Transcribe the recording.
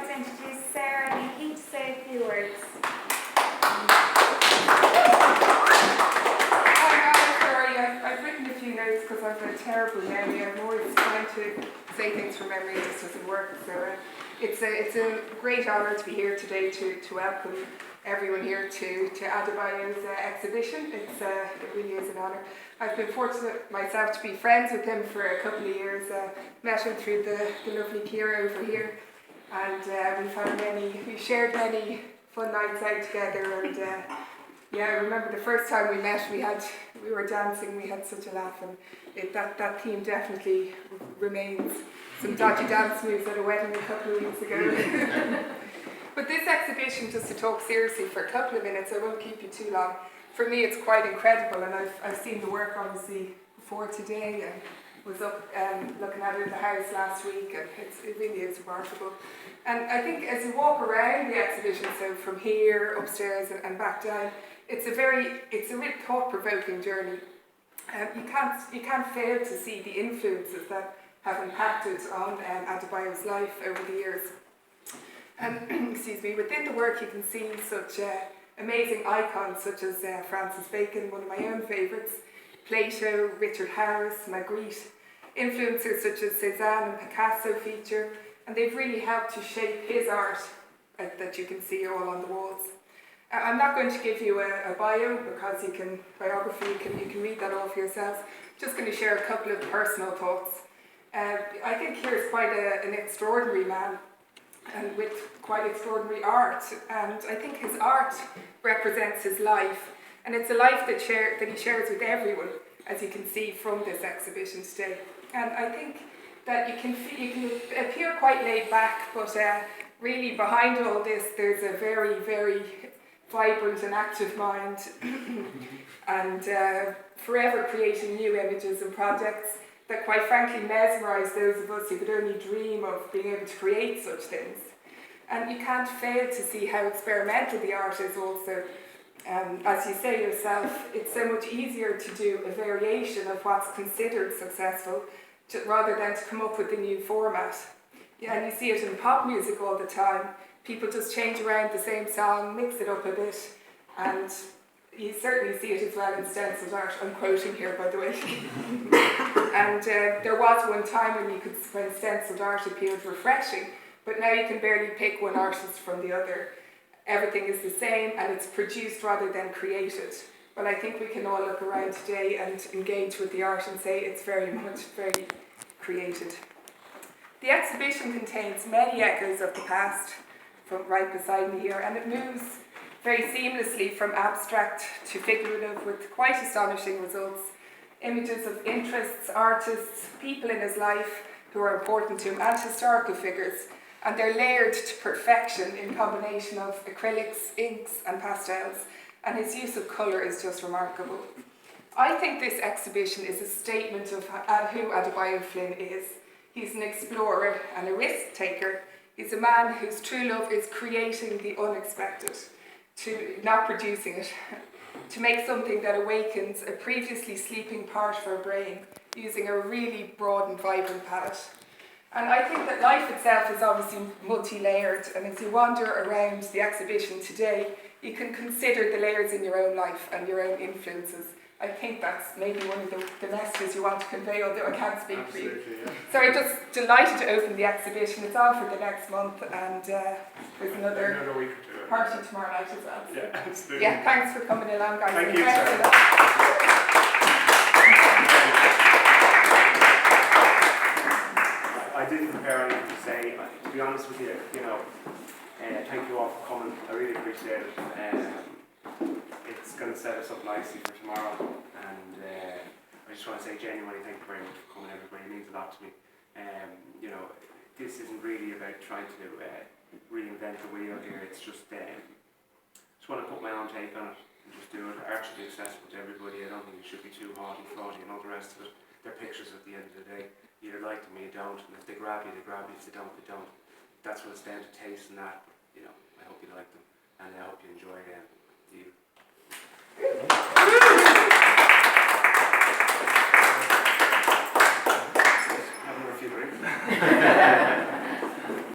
like to introduce Sarah Leahy to say a few words. I've written a few notes because I've a terrible memory. I'm always trying to say things from memory, it just doesn't work. So it's a great honour to be here today to welcome everyone here to Adevayo's exhibition. It really is an honour. I've been fortunate myself to be friends with him for a couple of years. Met him through the lovely Kira over here, and we've shared many fun nights out together. And yeah, I remember the first time we met, we were dancing, we had such a laugh, and that theme definitely remains. Some dodgy dance moves at a wedding a couple of weeks ago. But this exhibition, just to talk seriously for a couple of minutes, I won't keep you too long. For me, it's quite incredible, and I've seen the work obviously before today, and was up looking at it in the house last week, and it really is remarkable. And I think as you walk around the exhibition, so from here upstairs and back down, it's a real thought-provoking journey. You can't fail to see the influences that have impacted on Adebayo's life over the years. And excuse me, within the work you can see such amazing icons such as Francis Bacon, one of my own favourites, Plato, Richard Harris, Magritte. Influencers such as Cézanne and Picasso feature, and they've really helped to shape his art that you can see all on the walls. I'm not going to give you a bio because you can read that all for yourselves. Just going to share a couple of personal thoughts. I think here's quite an extraordinary man, and with quite extraordinary art, and I think his art represents his life, and it's a life that he shares with everyone, as you can see from this exhibition today. And I think that you can appear quite laid back, but really behind all this there's a very, very vibrant and active mind, and forever creating new images and projects that quite frankly mesmerise those of us who could only dream of being able to create such things. And you can't fail to see how experimental the art is also. As you say yourself, it's so much easier to do a variation of what's considered successful rather than to come up with a new format. Yeah, and you see it in pop music all the time. People just change around the same song, mix it up a bit, and you certainly see it as well in stenciled art. I'm quoting here, by the way. And there was one time when stenciled art appeared refreshing, but now you can barely pick one artist from the other. Everything is the same, and it's produced rather than created. Well, I think we can all look around today and engage with the art and say it's very created. The exhibition contains many echoes of the past, from right beside me here, and it moves very seamlessly from abstract to figurative with quite astonishing results. Images of interests, artists, people in his life who are important to him, and historical figures. And they're layered to perfection in combination of acrylics, inks and pastels, and his use of colour is just remarkable. I think this exhibition is a statement of who Adevayo Flynn is. He's an explorer and a risk taker. He's a man whose true love is creating the unexpected, not producing it, to make something that awakens a previously sleeping part of our brain using a really broad and vibrant palette. And I think that life itself is obviously multi-layered, and as you wander around the exhibition today, you can consider the layers in your own life and your own influences. I think that's maybe one of the messages you want to convey, although I can't speak for you. Yeah. So I'm just delighted to open the exhibition. It's on for the next month, and there's another party tomorrow night as well. So. Yeah, absolutely. Yeah, thanks for coming along, guys. Thank you, I didn't prepare anything to say. To be honest with you, thank you all for coming. I really appreciate it. It's going to set us up nicely for tomorrow, and I just want to say genuinely thank you very much for coming, everybody. It means a lot to me. This isn't really about trying to reinvent the wheel here. It's just want to put my own take on it and just do it. Art should be accessible to everybody. I don't think it should be too haughty, fraudy and all the rest of it. They're pictures at the end of the day. You either like them or you don't, and if they grab you, they grab you. If they don't, they don't. That's what it's down to, taste and that. I hope you like them, and I hope you enjoy the evening. Having a few drinks.